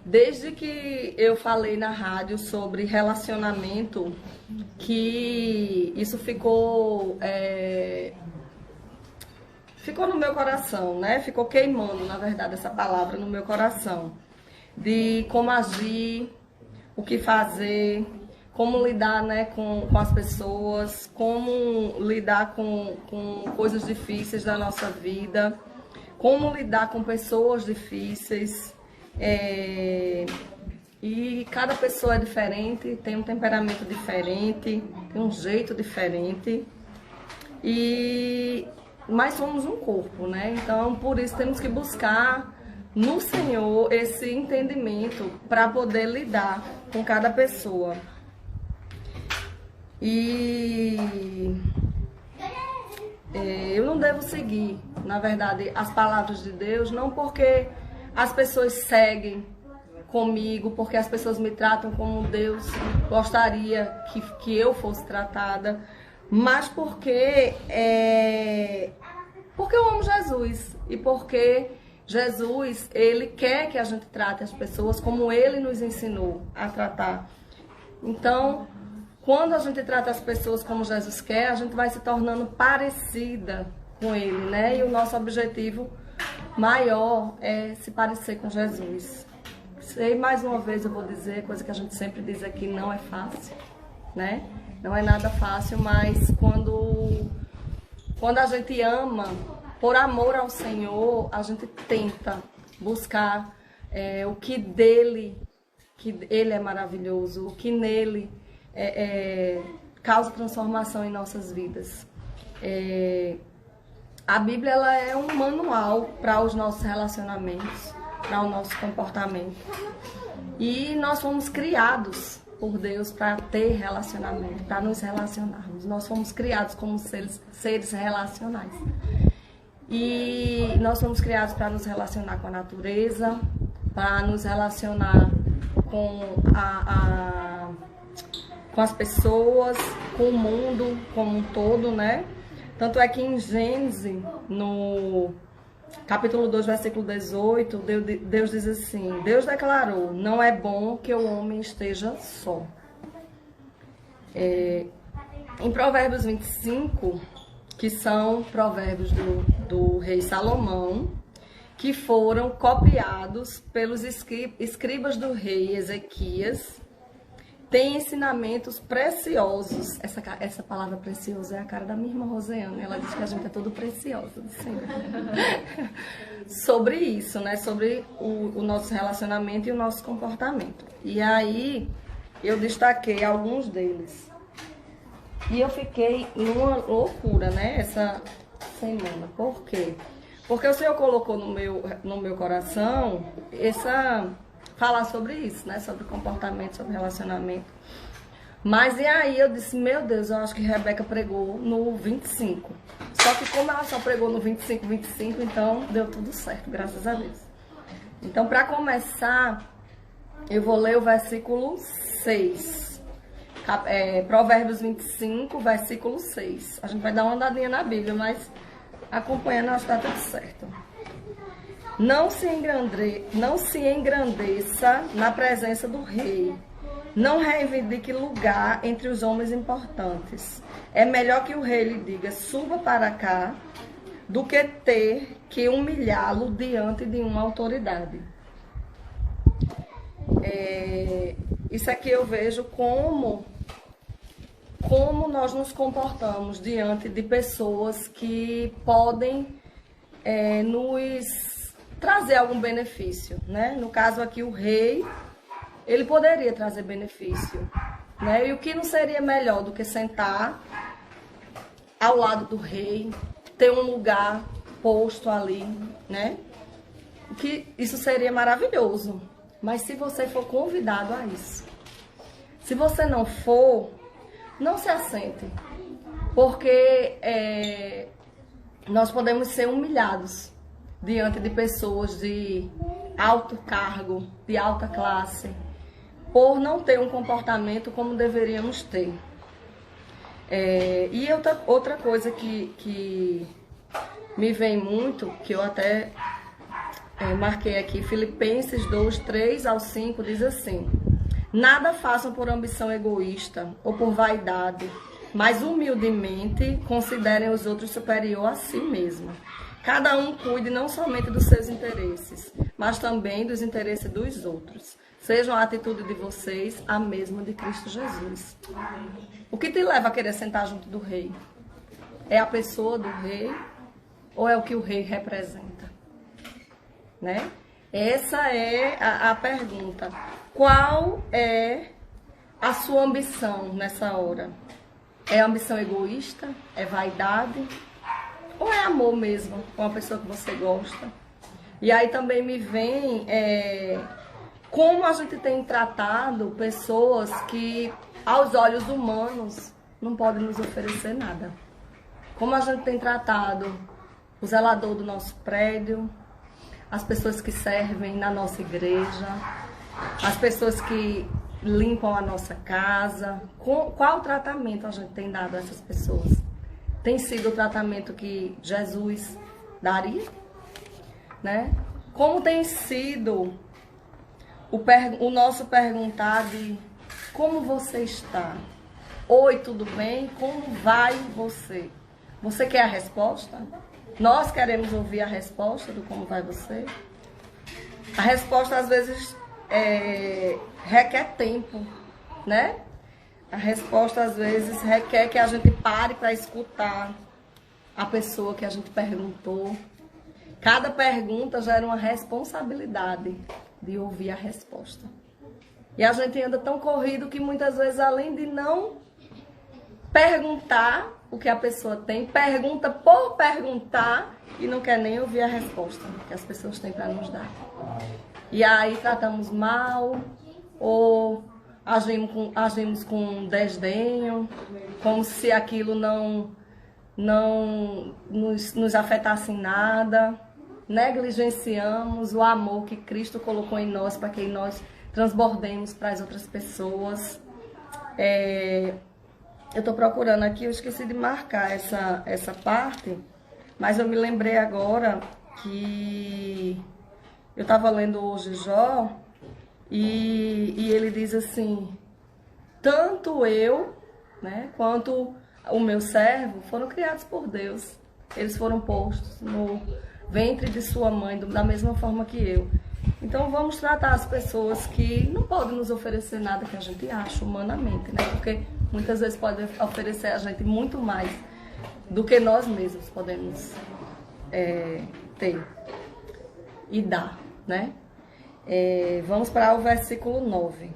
Desde que eu falei na rádio sobre relacionamento, que isso ficou no meu coração, né? Ficou queimando, na verdade, essa palavra no meu coração. De como agir, o que fazer, como lidar, né, com as pessoas, como lidar com coisas difíceis da nossa vida, como lidar com pessoas difíceis. E cada pessoa é diferente, tem um temperamento diferente, tem um jeito diferente. Mas somos um corpo, né? Então, por isso temos que buscar no Senhor esse entendimento para poder lidar com cada pessoa. Eu não devo seguir, na verdade, as palavras de Deus, não porque as pessoas seguem comigo, porque as pessoas me tratam como Deus gostaria que eu fosse tratada, mas porque eu amo Jesus e porque Jesus, Ele quer que a gente trate as pessoas como Ele nos ensinou a tratar. Então, quando a gente trata as pessoas como Jesus quer, a gente vai se tornando parecida com Ele, né? E o nosso objetivo maior é se parecer com Jesus. E mais uma vez eu vou dizer, coisa que a gente sempre diz aqui, não é fácil, né? Não é nada fácil, mas quando a gente ama, por amor ao Senhor, a gente tenta buscar o que dele, que Ele é maravilhoso, o que nele causa transformação em nossas vidas. A Bíblia ela é um manual para os nossos relacionamentos, para o nosso comportamento. E nós fomos criados por Deus para ter relacionamento, para nos relacionarmos. Nós fomos criados como seres relacionais. E nós fomos criados para nos relacionar com a natureza, para nos relacionar com as pessoas, com o mundo como um todo, né? Tanto é que em Gênesis, no capítulo 2, versículo 18, Deus diz assim: Deus declarou, não é bom que o homem esteja só. Em Provérbios 25, que são provérbios do rei Salomão, que foram copiados pelos escribas do rei Ezequias, tem ensinamentos preciosos. Essa palavra precioso é a cara da minha irmã Rosiane. Ela diz que a gente é tudo precioso. Assim. Sobre isso, né? Sobre o nosso relacionamento e o nosso comportamento. E aí, eu destaquei alguns deles. E eu fiquei numa loucura, né? Essa semana. Por quê? Porque o Senhor colocou no meu coração falar sobre isso, né? Sobre comportamento, sobre relacionamento. Mas e aí eu disse, meu Deus, eu acho que Rebeca pregou no 25. Só que como ela só pregou no 25, então deu tudo certo, graças a Deus. Então, para começar, eu vou ler o versículo 6. Provérbios 25, versículo 6. A gente vai dar uma andadinha na Bíblia, mas acompanhando, acho que está tudo certo. Não se engrandeça na presença do rei. Não reivindique lugar entre os homens importantes. É melhor que o rei lhe diga, suba para cá, do que ter que humilhá-lo diante de uma autoridade. Isso aqui eu vejo como nós nos comportamos diante de pessoas que podem nos trazer algum benefício, né? No caso aqui, o rei, ele poderia trazer benefício, né? E o que não seria melhor do que sentar ao lado do rei, ter um lugar posto ali, né? Que isso seria maravilhoso. Mas se você for convidado a isso, se você não for, não se assente, porque nós podemos ser humilhados diante de pessoas de alto cargo, de alta classe, por não ter um comportamento como deveríamos ter. E outra coisa que me vem muito, que eu até marquei aqui, Filipenses 2, 3 ao 5, diz assim: nada façam por ambição egoísta ou por vaidade, mas humildemente considerem os outros superior a si mesmo. Cada um cuide não somente dos seus interesses, mas também dos interesses dos outros. Sejam a atitude de vocês a mesma de Cristo Jesus. O que te leva a querer sentar junto do rei? É a pessoa do rei ou é o que o rei representa? Né? Essa é a pergunta. Qual é a sua ambição nessa hora? É ambição egoísta? É vaidade? Ou é amor mesmo com a pessoa que você gosta? E aí também me vem como a gente tem tratado pessoas que, aos olhos humanos, não podem nos oferecer nada. Como a gente tem tratado o zelador do nosso prédio, as pessoas que servem na nossa igreja, as pessoas que limpam a nossa casa. Qual tratamento a gente tem dado a essas pessoas? Tem sido o tratamento que Jesus daria? Né? Como tem sido o nosso perguntar de como você está? Oi, tudo bem? Como vai você? Você quer a resposta? Nós queremos ouvir a resposta do como vai você? A resposta às vezes requer tempo, né? A resposta às vezes requer que a gente pare para escutar a pessoa que a gente perguntou. Cada pergunta gera uma responsabilidade de ouvir a resposta. E a gente anda tão corrido que muitas vezes, além de não perguntar o que a pessoa tem, pergunta por perguntar e não quer nem ouvir a resposta que as pessoas têm para nos dar. E aí tratamos mal ou agimos com desdenho, como se aquilo não nos afetasse em nada. Negligenciamos o amor que Cristo colocou em nós para que nós transbordemos para as outras pessoas. Eu estou procurando aqui, eu esqueci de marcar essa parte, mas eu me lembrei agora que eu estava lendo hoje Jó e ele diz assim: tanto eu, né, quanto o meu servo foram criados por Deus. Eles foram postos no ventre de sua mãe da mesma forma que eu. Então vamos tratar as pessoas que não podem nos oferecer nada que a gente acha humanamente, né? Porque muitas vezes podem oferecer a gente muito mais do que nós mesmos podemos ter e dar, né? Vamos para o versículo 9.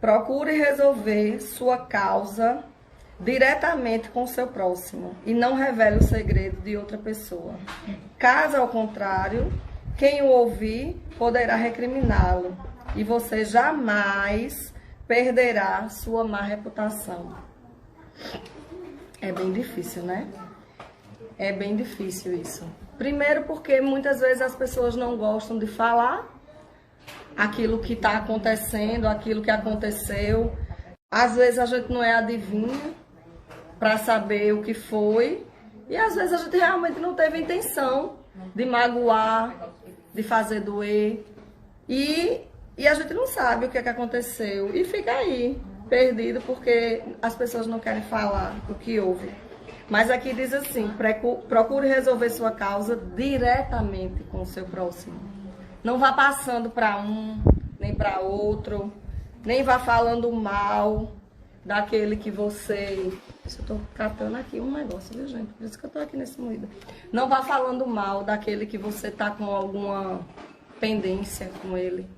Procure resolver sua causa diretamente com o seu próximo e não revele o segredo de outra pessoa. Caso ao contrário, quem o ouvir poderá recriminá-lo e você jamais perderá sua má reputação. É bem difícil, né? É bem difícil isso. Primeiro porque muitas vezes as pessoas não gostam de falar aquilo que está acontecendo, aquilo que aconteceu. Às vezes a gente não é adivinha para saber o que foi. E às vezes a gente realmente não teve intenção de magoar, de fazer doer. E a gente não sabe o que é que aconteceu. E fica aí, perdido, porque as pessoas não querem falar o que houve. Mas aqui diz assim: procure resolver sua causa diretamente com o seu próximo. Não vá passando para um, nem para outro, nem vá falando mal daquele que você... Eu estou catando aqui um negócio, viu, gente? Por isso que eu estou aqui nesse moído. Não vá falando mal daquele que você está com alguma pendência com ele,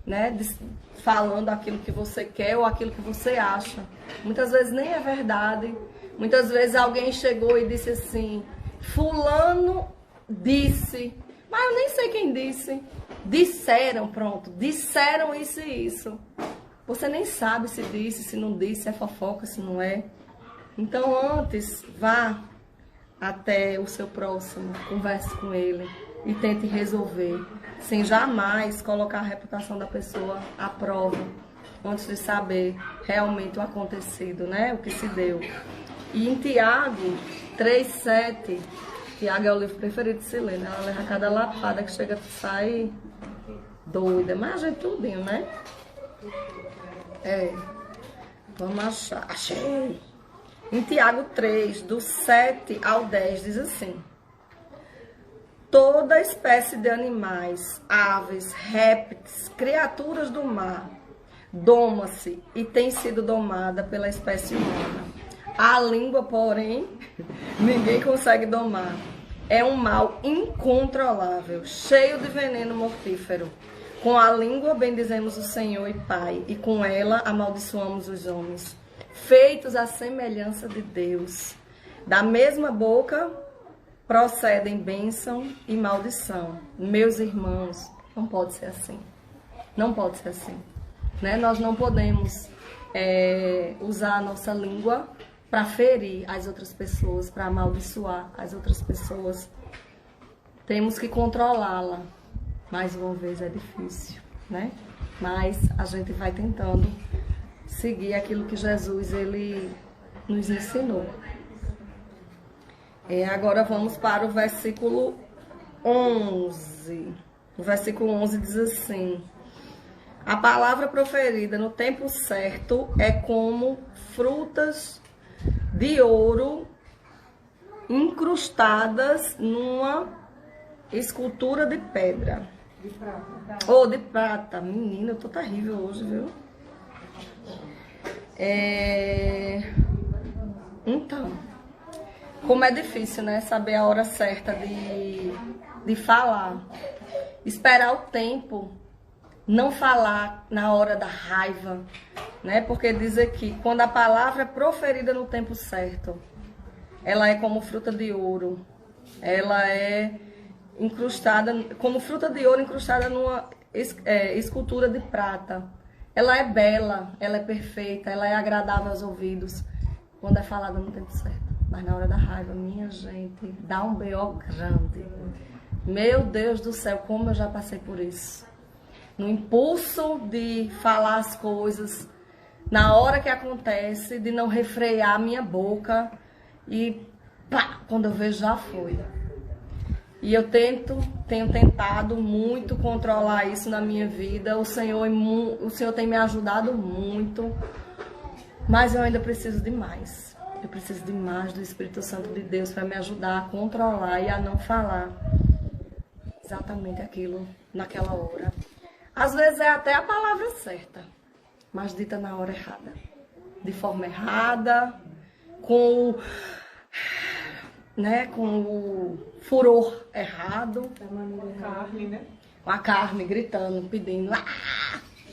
né? Falando aquilo que você quer ou aquilo que você acha. Muitas vezes nem é verdade. Muitas vezes alguém chegou e disse assim: fulano disse, mas eu nem sei quem disse. Disseram, pronto, disseram isso e isso. Você nem sabe se disse, se não disse, se é fofoca, se não é. Então antes, vá até o seu próximo, converse com ele e tente resolver, sem jamais colocar a reputação da pessoa à prova, antes de saber realmente o acontecido, né? O que se deu. E em Tiago 3,7 Tiago é o livro preferido de se ler, né? Ela leva cada lapada que chega, sai doida. Mas a gente tudinho, né? Vamos achar. Achei! Em Tiago 3, do 7 ao 10, diz assim: toda espécie de animais, aves, répteis, criaturas do mar, doma-se e tem sido domada pela espécie humana. A língua, porém, ninguém consegue domar. É um mal incontrolável, cheio de veneno mortífero. Com a língua bendizemos o Senhor e Pai, e com ela amaldiçoamos os homens, feitos à semelhança de Deus. Da mesma boca procedem bênção e maldição. Meus irmãos, não pode ser assim. Não pode ser assim. Né? Nós não podemos usar a nossa língua para ferir as outras pessoas, para amaldiçoar as outras pessoas. Temos que controlá-la. Mais uma vez é difícil, né? Mas a gente vai tentando seguir aquilo que Jesus ele nos ensinou. Agora vamos para o versículo 11. O versículo 11 diz assim: a palavra proferida no tempo certo é como frutas de ouro incrustadas numa escultura de pedra. De prata. Ou de prata. Menina, eu tô terrível hoje, viu? Então, como é difícil, né? Saber a hora certa de falar. Esperar o tempo. Não falar na hora da raiva, né? Porque diz aqui, quando a palavra é proferida no tempo certo, ela é como fruta de ouro. Ela é incrustada, como fruta de ouro incrustada numa escultura de prata. Ela é bela, ela é perfeita, ela é agradável aos ouvidos, quando é falada no tempo certo. Mas na hora da raiva, minha gente, dá um B.O. grande. Meu Deus do céu, como eu já passei por isso. No impulso de falar as coisas, na hora que acontece, de não refrear a minha boca e pá, quando eu vejo já foi. E eu tenho tentado muito controlar isso na minha vida. O Senhor tem me ajudado muito, mas eu ainda preciso de mais. Eu preciso de mais do Espírito Santo de Deus para me ajudar a controlar e a não falar exatamente aquilo naquela hora. Às vezes é até a palavra certa, mas dita na hora errada, de forma errada, com o furor errado. Carne, né? Com a Carme gritando, pedindo,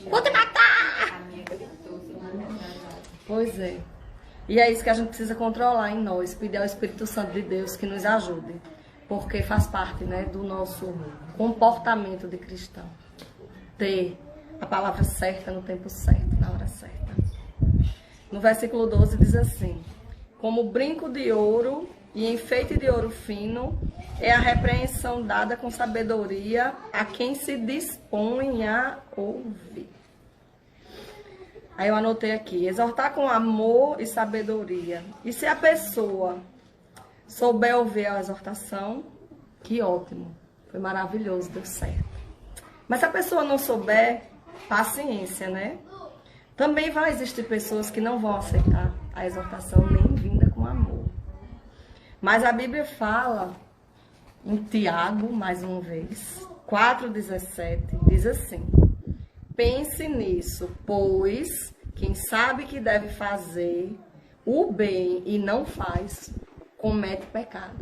vou te matar! Pois é. E é isso que a gente precisa controlar em nós, pedir ao Espírito Santo de Deus que nos ajude, porque faz parte, né, do nosso comportamento de cristão. Ter a palavra certa no tempo certo, na hora certa. No versículo 12 diz assim: como brinco de ouro e enfeite de ouro fino é a repreensão dada com sabedoria a quem se dispõe a ouvir. Aí eu anotei aqui: exortar com amor e sabedoria. E se a pessoa souber ouvir a exortação, que ótimo, foi maravilhoso, deu certo. Mas se a pessoa não souber, paciência, né? Também vai existir pessoas que não vão aceitar a exortação nem vinda com amor. Mas a Bíblia fala, em Tiago, mais uma vez, 4,17, diz assim: pense nisso, pois quem sabe que deve fazer o bem e não faz, comete pecado.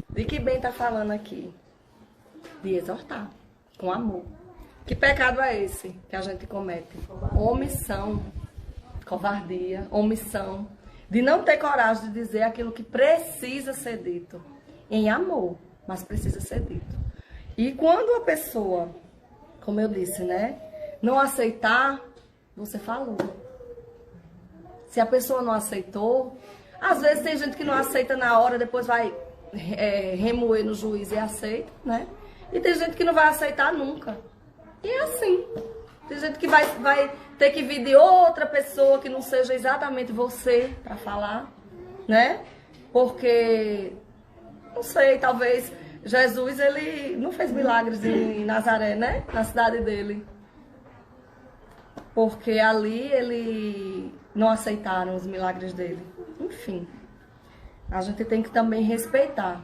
De que bem está falando aqui? De exortar. Com amor. Que pecado é esse que a gente comete? Omissão, covardia, omissão, de não ter coragem de dizer aquilo que precisa ser dito, em amor, mas precisa ser dito. E quando a pessoa, como eu disse, né, não aceitar, você falou. Se a pessoa não aceitou, às vezes tem gente que não aceita na hora, depois vai remoer no juiz e aceita, né? E tem gente que não vai aceitar nunca. E é assim. Tem gente que vai ter que vir de outra pessoa que não seja exatamente você para falar, né? Porque Não sei, talvez Jesus, ele não fez milagres em Nazaré, né? Na cidade dele. Porque ali ele não aceitaram os milagres dele. Enfim, a gente tem que também respeitar,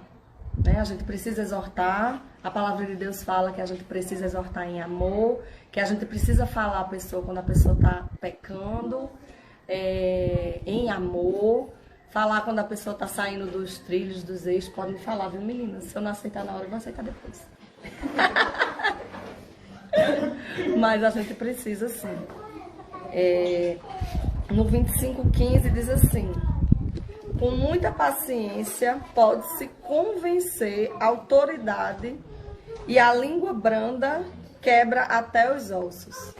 né? A gente precisa exortar. A palavra de Deus fala que a gente precisa exortar em amor, que a gente precisa falar a pessoa quando a pessoa está pecando, em amor. Falar quando a pessoa está saindo dos trilhos, dos eixos. Pode me falar, viu, meninas? Se eu não aceitar na hora, eu vou aceitar depois. Mas a gente precisa, sim. No 25:15 diz assim: com muita paciência pode-se convencer a autoridade, e a língua branda quebra até os ossos.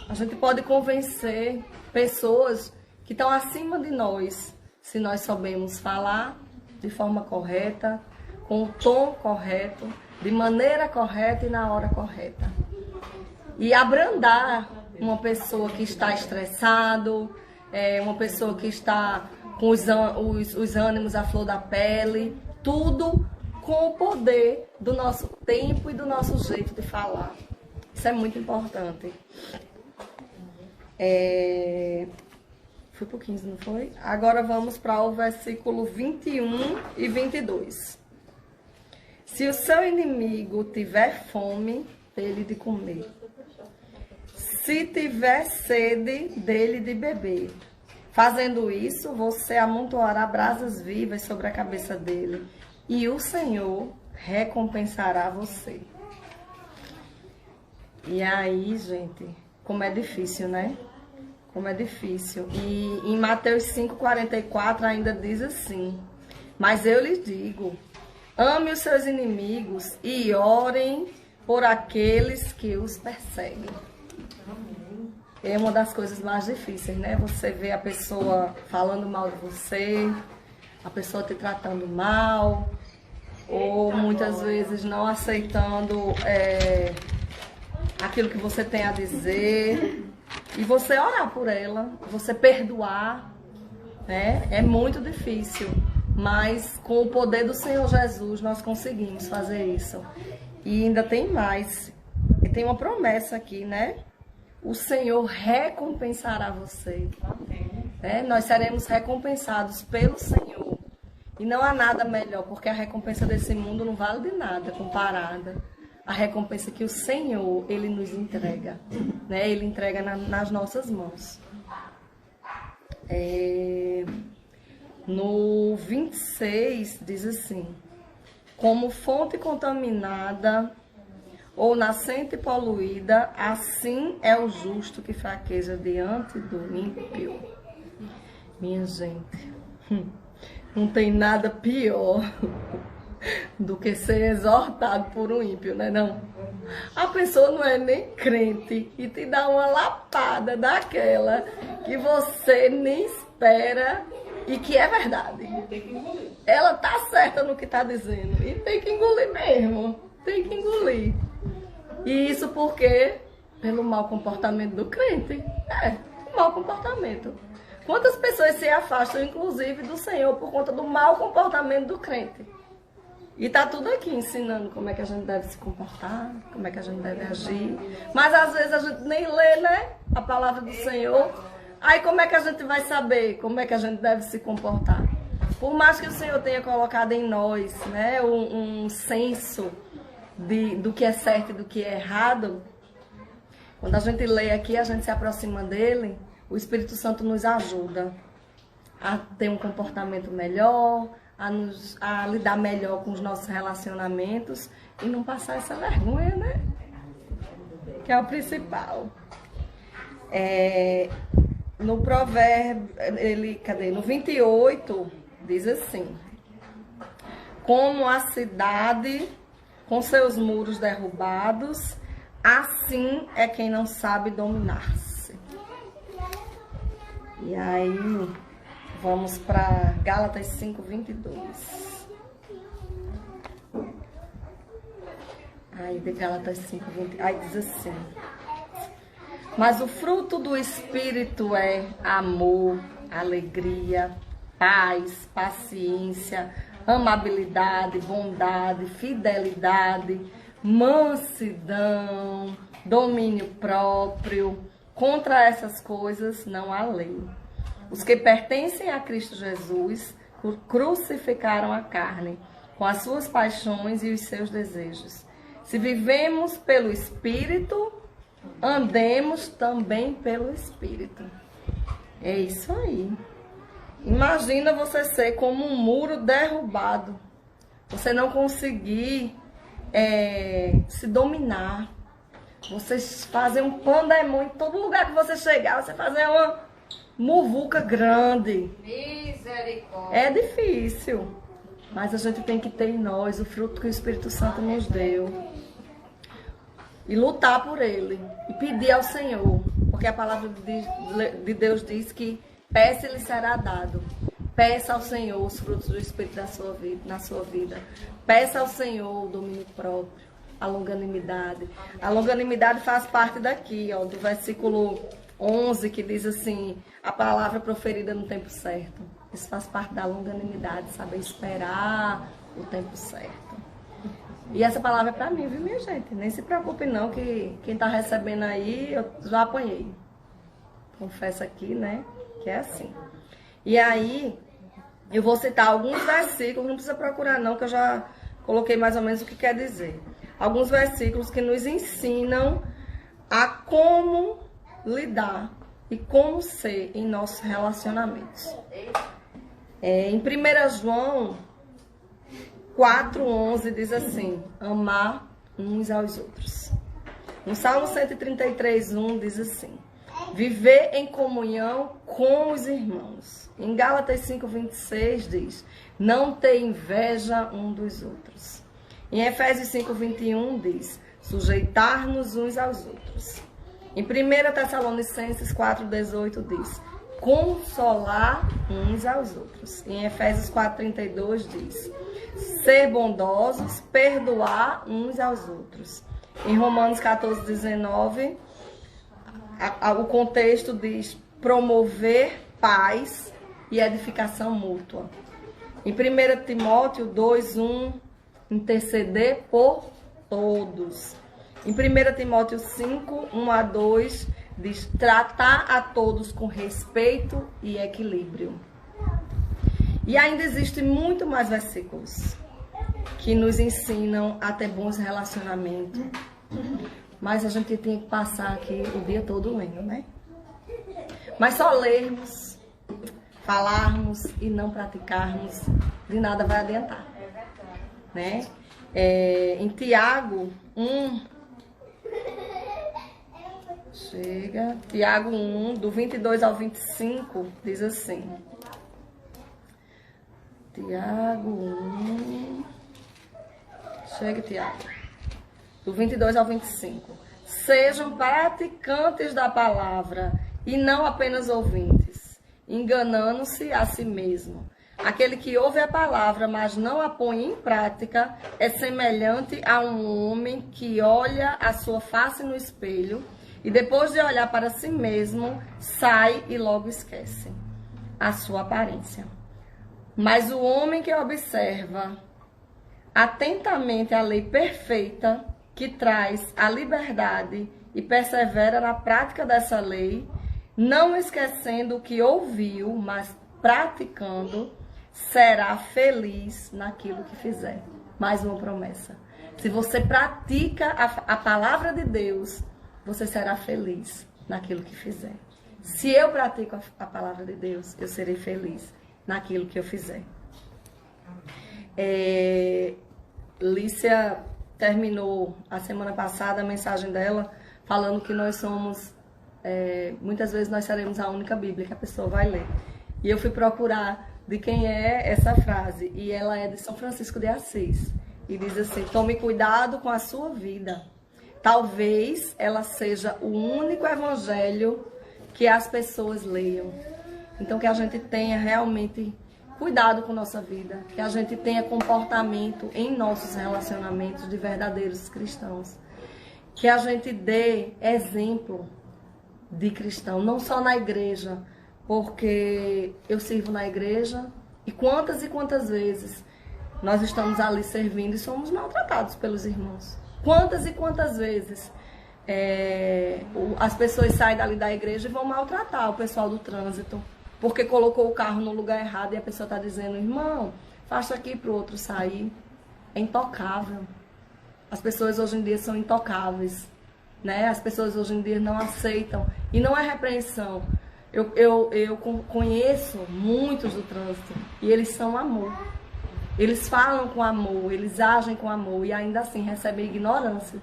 A gente pode convencer pessoas que estão acima de nós, se nós soubermos falar de forma correta, com o tom correto, de maneira correta e na hora correta. E abrandar uma pessoa que está estressado, uma pessoa que está com os ânimos à flor da pele, tudo com o poder do nosso tempo e do nosso jeito de falar. Isso é muito importante. Foi por 15, não foi? Agora vamos para o versículo 21 e 22. Se o seu inimigo tiver fome, dele de comer. Se tiver sede, dele de beber. Fazendo isso, você amontoará brasas vivas sobre a cabeça dele, e o Senhor recompensará você. E aí, gente, como é difícil, né? Como é difícil. E em Mateus 5:44 ainda diz assim: mas eu lhes digo, ame os seus inimigos e orem por aqueles que os perseguem. É uma das coisas mais difíceis, né? Você vê a pessoa falando mal de você, a pessoa te tratando mal, ou muitas vezes não aceitando aquilo que você tem a dizer. E você orar por ela, você perdoar, né? É muito difícil, mas com o poder do Senhor Jesus nós conseguimos fazer isso. E ainda tem mais, e tem uma promessa aqui, né? O Senhor recompensará você. Nós seremos recompensados pelo Senhor. E não há nada melhor, porque a recompensa desse mundo não vale de nada comparada a recompensa que o Senhor, Ele nos entrega, né? Ele entrega nas nossas mãos. No 26 diz assim: como fonte contaminada ou nascente poluída, assim é o justo que fraqueja diante do ímpio. Minha gente, não tem nada pior do que ser exortado por um ímpio, né não? A pessoa não é nem crente e te dá uma lapada daquela que você nem espera e que é verdade. Ela tá certa no que tá dizendo e tem que engolir mesmo, tem que engolir. E isso porque? Pelo mau comportamento do crente. O mau comportamento. Quantas pessoas se afastam, inclusive, do Senhor por conta do mau comportamento do crente? E tá tudo aqui ensinando como é que a gente deve se comportar, como é que a gente deve agir. Mas às vezes a gente nem lê, né, a palavra do Senhor. Aí como é que a gente vai saber como é que a gente deve se comportar? Por mais que o Senhor tenha colocado em nós, né, um senso do que é certo e do que é errado, quando a gente lê aqui, a gente se aproxima dele, o Espírito Santo nos ajuda a ter um comportamento melhor, a lidar melhor com os nossos relacionamentos e não passar essa vergonha, né? Que é o principal. No provérbio, no 28, diz assim: como a cidade com seus muros derrubados, assim é quem não sabe dominar-se. E aí, vamos para Gálatas 5:22. Aí, de Gálatas 5:20, aí diz assim: mas o fruto do Espírito é amor, alegria, paz, paciência, amabilidade, bondade, fidelidade, mansidão, domínio próprio. Contra essas coisas não há lei. Os que pertencem a Cristo Jesus crucificaram a carne com as suas paixões e os seus desejos. Se vivemos pelo Espírito, andemos também pelo Espírito. É isso aí. Imagina você ser como um muro derrubado. Você não conseguir se dominar. Você fazer um pandemônio em todo lugar que você chegar. Você fazer uma muvuca grande. Misericórdia. É difícil. Mas a gente tem que ter em nós o fruto que o Espírito Santo nos deu. E lutar por ele. E pedir ao Senhor. Porque a palavra de Deus diz que peça e lhe será dado. Peça ao Senhor os frutos do Espírito na sua vida. Peça ao Senhor o domínio próprio, a longanimidade. A longanimidade faz parte daqui, ó, do versículo 11, que diz assim, a palavra proferida no tempo certo. Isso faz parte da longanimidade, saber esperar o tempo certo. E essa palavra é pra mim, viu, minha gente? Nem se preocupe não, que quem tá recebendo aí, eu já apanhei. Confesso aqui, né, que é assim. E aí, eu vou citar alguns versículos, não precisa procurar não, que eu já coloquei mais ou menos o que quer dizer. Alguns versículos que nos ensinam a como lidar e como ser em nossos relacionamentos. Em 1 João 4,11 diz assim, amar uns aos outros. No Salmo 133,1 diz assim, viver em comunhão com os irmãos. Em Gálatas 5,26 diz, não ter inveja um dos outros. Em Efésios 5,21 diz, sujeitar-nos uns aos outros. Em 1 Tessalonicenses 4,18 diz, consolar uns aos outros. Em Efésios 4,32 diz, ser bondosos, perdoar uns aos outros. Em Romanos 14,19, o contexto diz promover paz e edificação mútua. Em 1 Timóteo 2,1, interceder por todos. Em 1 Timóteo 5, 1 a 2, diz tratar a todos com respeito e equilíbrio. E ainda existem muito mais versículos que nos ensinam a ter bons relacionamentos. Mas a gente tem que passar aqui o dia todo lendo, né? Mas só lermos, falarmos e não praticarmos, de nada vai adiantar. Né? Em Tiago 1, Tiago 1, do 22 ao 25, diz assim. Tiago 1, Tiago, do 22 ao 25. Sejam praticantes da palavra e não apenas ouvintes, enganando-se a si mesmo. Aquele que ouve a palavra, mas não a põe em prática, é semelhante a um homem que olha a sua face no espelho e depois de olhar para si mesmo, sai e logo esquece a sua aparência. Mas o homem que observa atentamente a lei perfeita, que traz a liberdade e persevera na prática dessa lei, não esquecendo o que ouviu, mas praticando, será feliz naquilo que fizer. Mais uma promessa. Se você pratica a palavra de Deus, você será feliz naquilo que fizer. Se eu pratico a palavra de Deus, eu serei feliz naquilo que eu fizer. Lícia terminou a semana passada a mensagem dela falando que nós somos, muitas vezes nós seremos a única Bíblia que a pessoa vai ler. E eu fui procurar de quem é essa frase, e ela é de São Francisco de Assis. E diz assim, tome cuidado com a sua vida. Talvez ela seja o único evangelho que as pessoas leiam. Então que a gente tenha realmente cuidado com nossa vida, que a gente tenha comportamento em nossos relacionamentos de verdadeiros cristãos, que a gente dê exemplo de cristão, não só na igreja, porque eu sirvo na igreja e quantas vezes nós estamos ali servindo e somos maltratados pelos irmãos. Quantas e quantas vezes as pessoas saem dali da igreja e vão maltratar o pessoal do trânsito, porque colocou o carro no lugar errado e a pessoa está dizendo, irmão, faça aqui para o outro sair. É intocável. As pessoas hoje em dia são intocáveis, né? As pessoas hoje em dia não aceitam. E não é repreensão. Eu conheço muitos do trânsito e eles são amor. Eles falam com amor, eles agem com amor e ainda assim recebem ignorância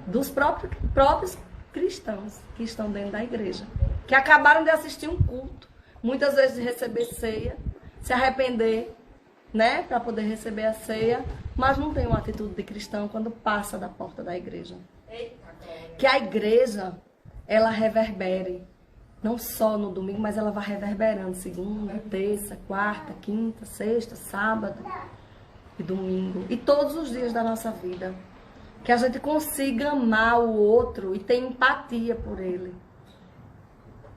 dos próprios cristãos que estão dentro da igreja, que acabaram de assistir um culto, muitas vezes de receber ceia, se arrepender, né, para poder receber a ceia, mas não tem uma atitude de cristão quando passa da porta da igreja. Que a igreja, ela reverbere, não só no domingo, mas ela vai reverberando segunda, terça, quarta, quinta, sexta, sábado e domingo. E todos os dias da nossa vida. Que a gente consiga amar o outro e ter empatia por ele,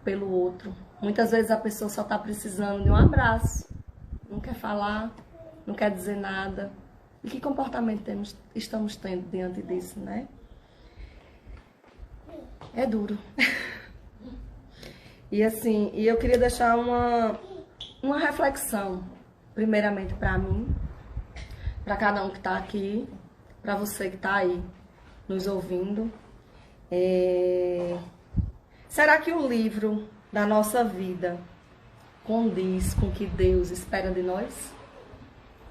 pelo outro. Muitas vezes a pessoa só está precisando de um abraço, não quer falar, não quer dizer nada. E que comportamento estamos tendo diante disso, né? É duro. E assim, eu queria deixar uma reflexão, primeiramente para mim, para cada um que está aqui, para você que está aí nos ouvindo. Será que o livro da nossa vida condiz com o que Deus espera de nós?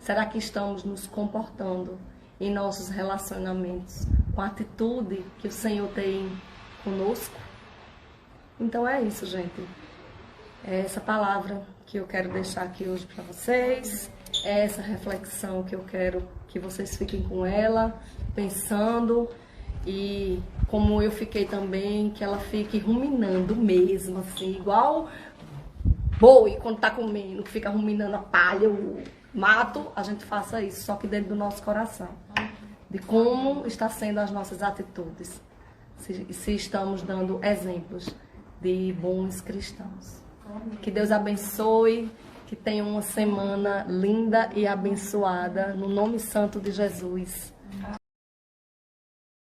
Será que estamos nos comportando em nossos relacionamentos com a atitude que o Senhor tem conosco? Então é isso, gente. É essa palavra que eu quero deixar aqui hoje para vocês. É essa reflexão que eu quero que vocês fiquem com ela, pensando. E como eu fiquei também, que ela fique ruminando mesmo, assim, igual boi quando tá comendo, que fica ruminando a palha, o mato, a gente faça isso, só que dentro do nosso coração. De como está sendo as nossas atitudes. Se estamos dando exemplos de bons cristãos. Que Deus abençoe, que tenham uma semana linda e abençoada, no nome santo de Jesus.